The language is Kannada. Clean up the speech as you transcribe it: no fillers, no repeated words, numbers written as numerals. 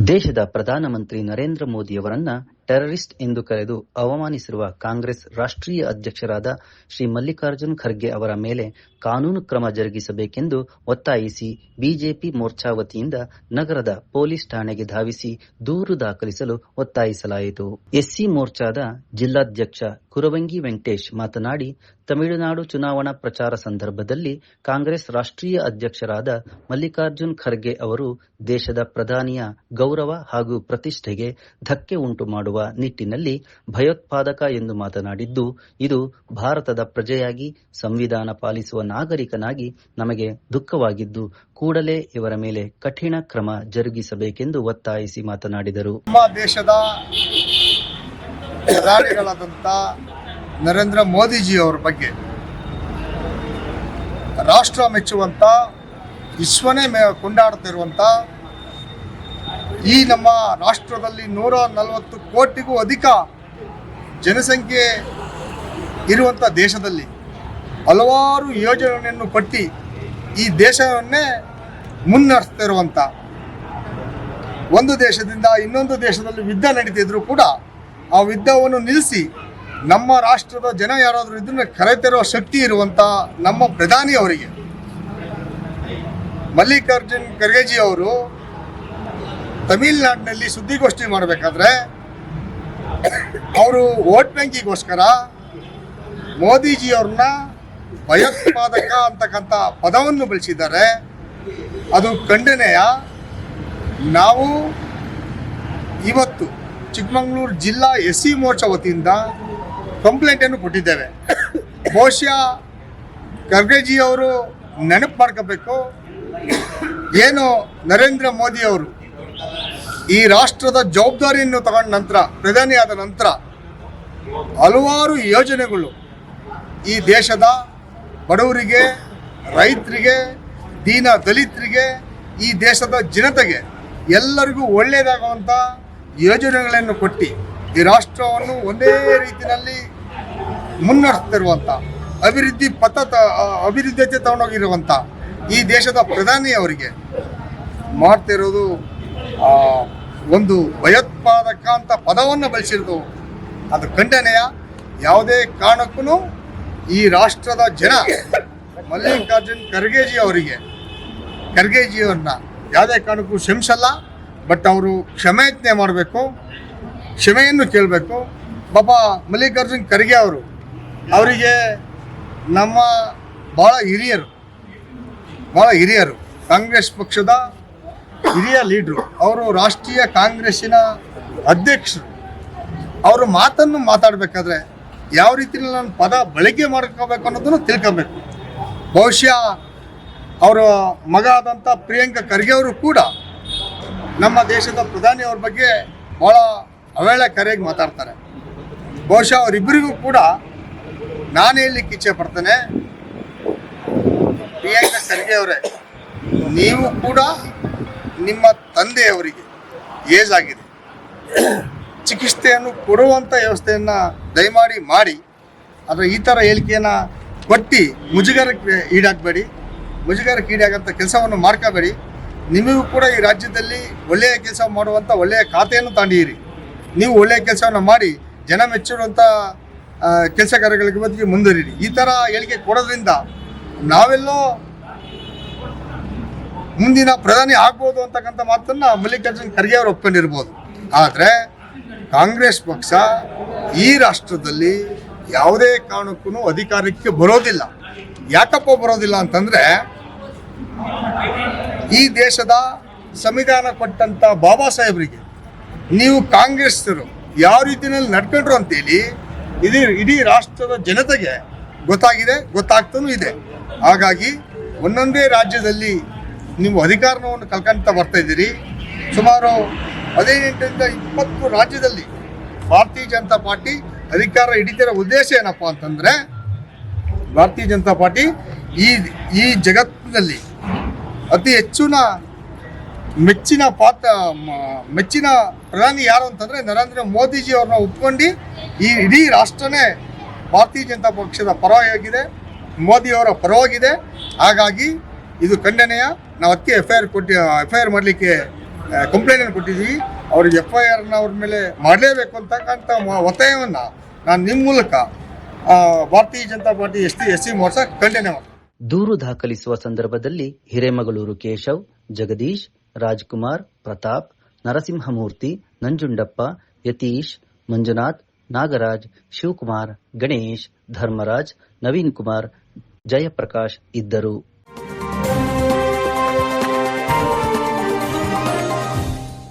ದೇಶದ ಪ್ರಧಾನಮಂತ್ರಿ ನರೇಂದ್ರ ಮೋದಿಯವರನ್ನ ಟೆರರಿಸ್ಟ್ ಎಂದು ಕರೆದು ಅವಮಾನಿಸಿರುವ ಕಾಂಗ್ರೆಸ್ ರಾಷ್ಟ್ರೀಯ ಅಧ್ಯಕ್ಷರಾದ ಶ್ರೀ ಮಲ್ಲಿಕಾರ್ಜುನ್ ಖರ್ಗೆ ಅವರ ಮೇಲೆ ಕಾನೂನು ಕ್ರಮ ಜರುಗಿಸಬೇಕೆಂದು ಒತ್ತಾಯಿಸಿ ಬಿಜೆಪಿ ಮೋರ್ಚಾ ವತಿಯಿಂದ ನಗರದ ಪೊಲೀಸ್ ಠಾಣೆಗೆ ಧಾವಿಸಿ ದೂರು ದಾಖಲಿಸಲು ಒತ್ತಾಯಿಸಲಾಯಿತು. ಎಸ್ಸಿ ಮೋರ್ಚಾದ ಜಿಲ್ಲಾಧ್ಯಕ್ಷ ಕುರವಂಗಿ ವೆಂಕಟೇಶ್ ಮಾತನಾಡಿ, ತಮಿಳುನಾಡು ಚುನಾವಣಾ ಪ್ರಚಾರ ಸಂದರ್ಭದಲ್ಲಿ ಕಾಂಗ್ರೆಸ್ ರಾಷ್ಟ್ರೀಯ ಅಧ್ಯಕ್ಷರಾದ ಮಲ್ಲಿಕಾರ್ಜುನ್ ಖರ್ಗೆ ಅವರು ದೇಶದ ಪ್ರಧಾನಿಯ ಗೌರವ ಹಾಗೂ ಪ್ರತಿಷ್ಠೆಗೆ ಧಕ್ಕೆ ಉಂಟು ಮಾಡುವ ನಿಟ್ಟಿನಲ್ಲಿ ಭಯೋತ್ಪಾದಕ ಎಂದು ಮಾತನಾಡಿದ್ದು, ಇದು ಭಾರತದ ಪ್ರಜೆಯಾಗಿ ಸಂವಿಧಾನ ಪಾಲಿಸುವ ನಾಗರಿಕನಾಗಿ ನಮಗೆ ದುಃಖವಾಗಿದ್ದು, ಕೂಡಲೇ ಇವರ ಮೇಲೆ ಕಠಿಣ ಕ್ರಮ ಜರುಗಿಸಬೇಕೆಂದು ಒತ್ತಾಯಿಸಿ ಮಾತನಾಡಿದರು. ನಮ್ಮ ದೇಶದ ಪ್ರಧಾನಿಗಳಾದಂಥ ನರೇಂದ್ರ ಮೋದಿಜಿಯವರ ಬಗ್ಗೆ ರಾಷ್ಟ್ರ ಮೆಚ್ಚುವಂಥ, ವಿಶ್ವನೇ ಕೊಂಡಾಡುತ್ತಿರುವಂಥ ಈ ನಮ್ಮ ರಾಷ್ಟ್ರದಲ್ಲಿ 140 ಕೋಟಿಗೂ ಅಧಿಕ ಜನಸಂಖ್ಯೆ ಇರುವಂಥ ದೇಶದಲ್ಲಿ ಹಲವಾರು ಯೋಜನೆಯನ್ನು ಕಟ್ಟಿ ಈ ದೇಶವನ್ನೇ ಮುನ್ನಡೆಸ್ತಿರುವಂಥ, ಒಂದು ದೇಶದಿಂದ ಇನ್ನೊಂದು ದೇಶದಲ್ಲಿ ಯುದ್ಧ ನಡೀತಿದ್ರು ಕೂಡ ಆ ಯುದ್ಧವನ್ನು ನಿಲ್ಲಿಸಿ ನಮ್ಮ ರಾಷ್ಟ್ರದ ಜನ ಯಾರಾದರೂ ಇದನ್ನು ಕರೆತರುವ ಶಕ್ತಿ ಇರುವಂಥ ನಮ್ಮ ಪ್ರಧಾನಿಯವರಿಗೆ ಮಲ್ಲಿಕಾರ್ಜುನ್ ಖರ್ಗೆಜಿ ಅವರು ತಮಿಳುನಾಡಿನಲ್ಲಿ ಸುದ್ದಿಗೋಷ್ಠಿ ಮಾಡಬೇಕಾದ್ರೆ ಅವರು ವೋಟ್ ಬ್ಯಾಂಕಿಗೋಸ್ಕರ ಮೋದಿಜಿಯವ್ರನ್ನ ಭಯೋತ್ಪಾದಕ ಅಂತಕ್ಕಂಥ ಪದವನ್ನು ಬಳಸಿದ್ದಾರೆ. ಅದು ಖಂಡನೆಯ. ನಾವು ಇವತ್ತು ಚಿಕ್ಕಮಗಳೂರು ಜಿಲ್ಲಾ ಎಸ್ಸಿ ಮೋರ್ಚಾ ವತಿಯಿಂದ ಕಂಪ್ಲೇಂಟನ್ನು ಕೊಟ್ಟಿದ್ದೇವೆ. ಬಹುಶಃ ಖರ್ಗೆಜಿಯವರು ನೆನಪು ಮಾಡ್ಕೋಬೇಕು, ಏನು ನರೇಂದ್ರ ಮೋದಿಯವರು ಈ ರಾಷ್ಟ್ರದ ಜವಾಬ್ದಾರಿಯನ್ನು ತಗೊಂಡ ನಂತರ, ಪ್ರಧಾನಿಯಾದ ನಂತರ ಹಲವಾರು ಯೋಜನೆಗಳು ಈ ದೇಶದ ಬಡವರಿಗೆ, ರೈತರಿಗೆ, ದೀನ ದಲಿತರಿಗೆ, ಈ ದೇಶದ ಜನತೆಗೆ ಎಲ್ಲರಿಗೂ ಒಳ್ಳೆಯದಾಗುವಂಥ ಯೋಜನೆಗಳನ್ನು ಕೊಟ್ಟು ಈ ರಾಷ್ಟ್ರವನ್ನು ಒಂದೇ ರೀತಿಯಲ್ಲಿ ಮುನ್ನಡೆಸ್ತಿರುವಂಥ, ಅಭಿವೃದ್ಧಿ ತಗೊಂಡೋಗಿರುವಂಥ ಈ ದೇಶದ ಪ್ರಧಾನಿಯವರಿಗೆ ಮಾಡ್ತಿರೋದು ಒಂದು ಭಯೋತ್ಪಾದಕ ಅಂತ ಪದವನ್ನು ಬಳಸಿರೋದು ಅದು ಖಂಡನೆಯ. ಯಾವುದೇ ಕಾರಣಕ್ಕೂ ಈ ರಾಷ್ಟ್ರದ ಜನ ಮಲ್ಲಿಕಾರ್ಜುನ್ ಖರ್ಗೆಜಿಯವ್ರನ್ನ ಯಾವುದೇ ಕಾರಣಕ್ಕೂ ಕ್ಷಮಿಸಲ್ಲ. ಬಟ್ ಅವರು ಕ್ಷಮೆಯತ್ನೆ ಮಾಡಬೇಕು, ಕ್ಷಮೆಯನ್ನು ಕೇಳಬೇಕು. ಪಾಪ ಮಲ್ಲಿಕಾರ್ಜುನ್ ಖರ್ಗೆ ಅವರಿಗೆ ನಮ್ಮ ಭಾಳ ಹಿರಿಯರು, ಕಾಂಗ್ರೆಸ್ ಪಕ್ಷದ ಹಿರಿಯ ಲೀಡ್ರು, ಅವರು ರಾಷ್ಟ್ರೀಯ ಕಾಂಗ್ರೆಸ್ಸಿನ ಅಧ್ಯಕ್ಷರು. ಅವರು ಮಾತಾಡಬೇಕಾದ್ರೆ ಯಾವ ರೀತಿಯಲ್ಲಿ ನಾನು ಪದ ಬಳಕೆ ಮಾಡ್ಕೋಬೇಕು ಅನ್ನೋದನ್ನು ತಿಳ್ಕೊಬೇಕು. ಬಹುಶಃ ಅವರ ಮಗ ಆದಂಥ ಪ್ರಿಯಾಂಕ ಖರ್ಗೆ ಅವರು ಕೂಡ ನಮ್ಮ ದೇಶದ ಪ್ರಧಾನಿಯವ್ರ ಬಗ್ಗೆ ಭಾಳ ಅವಹೇಳನಕಾರಿಯಾಗಿ ಮಾತಾಡ್ತಾರೆ. ಬಹುಶಃ ಅವರಿಬ್ಬರಿಗೂ ಕೂಡ ನಾನು ಹೇಳಲಿಕ್ಕೆ ಇಚ್ಛೆ ಪಡ್ತೇನೆ, ಪ್ರಿಯಾಂಕ ಖರ್ಗೆ ಅವರೇ, ನೀವು ಕೂಡ ನಿಮ್ಮ ತಂದೆಯವರಿಗೆ ಏಜ್ ಆಗಿದೆ, ಚಿಕಿತ್ಸೆಯನ್ನು ಕೊಡುವಂಥ ವ್ಯವಸ್ಥೆಯನ್ನು ದಯಮಾಡಿ ಮಾಡಿ. ಆದರೆ ಈ ಥರ ಹೇಳಿಕೆಯನ್ನು ಕೊಟ್ಟು ಮುಜುಗರಕ್ಕೆ ಈಡಾಗಂಥ ಕೆಲಸವನ್ನು ಮಾಡ್ಕೋಬೇಡಿ. ನಿಮಗೂ ಕೂಡ ಈ ರಾಜ್ಯದಲ್ಲಿ ಒಳ್ಳೆಯ ಕೆಲಸ ಮಾಡುವಂಥ ಒಳ್ಳೆಯ ಖಾತೆಯನ್ನು ತಾಂಡಿರಿ. ನೀವು ಒಳ್ಳೆಯ ಕೆಲಸವನ್ನು ಮಾಡಿ ಜನ ಮೆಚ್ಚಿರುವಂಥ ಕೆಲಸ ಕಾರ್ಯಗಳಿಗೆ ಬದಿಗೆ ಮುಂದುವರಿರಿ. ಈ ಥರ ಹೇಳಿಕೆ ಕೊಡೋದ್ರಿಂದ ನಾವೆಲ್ಲೋ ಮುಂದಿನ ಪ್ರಧಾನಿ ಆಗ್ಬೋದು ಅಂತಕ್ಕಂಥ ಮಾತನ್ನು ಮಲ್ಲಿಕಾರ್ಜುನ್ ಖರ್ಗೆ ಅವರು ಒಪ್ಕೊಂಡಿರ್ಬೋದು. ಆದರೆ ಕಾಂಗ್ರೆಸ್ ಪಕ್ಷ ಈ ರಾಷ್ಟ್ರದಲ್ಲಿ ಯಾವುದೇ ಕಾರಣಕ್ಕೂ ಅಧಿಕಾರಕ್ಕೆ ಬರೋದಿಲ್ಲ. ಯಾಕಪ್ಪ ಬರೋದಿಲ್ಲ ಅಂತಂದರೆ, ಈ ದೇಶದ ಸಂವಿಧಾನ ಕೊಟ್ಟಂಥ ಬಾಬಾ ಸಾಹೇಬರಿಗೆ ನೀವು ಕಾಂಗ್ರೆಸ್ಸರು ಯಾವ ರೀತಿಯಲ್ಲಿ ನಡ್ಕೊಂಡ್ರು ಅಂತೇಳಿ ಇಡೀ ರಾಷ್ಟ್ರದ ಜನತೆಗೆ ಗೊತ್ತಾಗ್ತಾನೂ ಇದೆ. ಹಾಗಾಗಿ ಒಂದೊಂದೇ ರಾಜ್ಯದಲ್ಲಿ ನೀವು ಅಧಿಕಾರವನ್ನು ಕಳ್ಕೊಂತ ಬರ್ತಾ ಇದ್ದೀರಿ. ಸುಮಾರು 18ರಿಂದ 20 ರಾಜ್ಯದಲ್ಲಿ ಭಾರತೀಯ ಜನತಾ ಪಾರ್ಟಿ ಅಧಿಕಾರ ಹಿಡಿತಿರೋ ಉದ್ದೇಶ ಏನಪ್ಪ ಅಂತಂದರೆ, ಭಾರತೀಯ ಜನತಾ ಪಾರ್ಟಿ ಈ ಜಗತ್ತಿನಲ್ಲಿ ಅತಿ ಹೆಚ್ಚಿನ ಮೆಚ್ಚಿನ ಪ್ರಧಾನಿ ಯಾರು ಅಂತಂದರೆ ನರೇಂದ್ರ ಮೋದಿಜಿ ಅವ್ರನ್ನ ಒಪ್ಕೊಂಡು ಈ ಇಡೀ ರಾಷ್ಟ್ರನೇ ಭಾರತೀಯ ಜನತಾ ಪಕ್ಷದ ಪರವಾಗಿದೆ, ಮೋದಿಯವರ ಪರವಾಗಿದೆ. ಹಾಗಾಗಿ ಇದು ಖಂಡನೆಯ. ನಾವು ಅದಕ್ಕೆ ಎಫ್ ಐ ಆರ್ ಮಾಡಲಿಕ್ಕೆ ಕಂಪ್ಲೇಂಟ್ ಕೊಟ್ಟಿದ್ದೀವಿ. ಅವ್ರಿಗೆ FIR ಅವ್ರ ಮೇಲೆ ಮಾಡಲೇಬೇಕು ಅಂತಕ್ಕಂಥ ಒತ್ತಾಯವನ್ನ ನಾನು ನಿಮ್ಮ ಮೂಲಕ ಭಾರತೀಯ ಜನತಾ ಪಾರ್ಟಿ SC ಮೋರ್ಚಾ ಖಂಡನೆ ಮಾಡ್ತೀನಿ. ದೂರು ದಾಖಲಿಸುವ ಸಂದರ್ಭದಲ್ಲಿ ಹಿರೇಮಗಳೂರು ಕೇಶವ್, ಜಗದೀಶ್, ರಾಜ್ಕುಮಾರ್, ಪ್ರತಾಪ್, ನರಸಿಂಹಮೂರ್ತಿ, ನಂಜುಂಡಪ್ಪ, ಯತೀಶ್, ಮಂಜುನಾಥ್, ನಾಗರಾಜ್, ಶಿವಕುಮಾರ್, ಗಣೇಶ್, ಧರ್ಮರಾಜ್, ನವೀನ್ ಕುಮಾರ್, ಜಯಪ್ರಕಾಶ್ ಇದ್ದರು.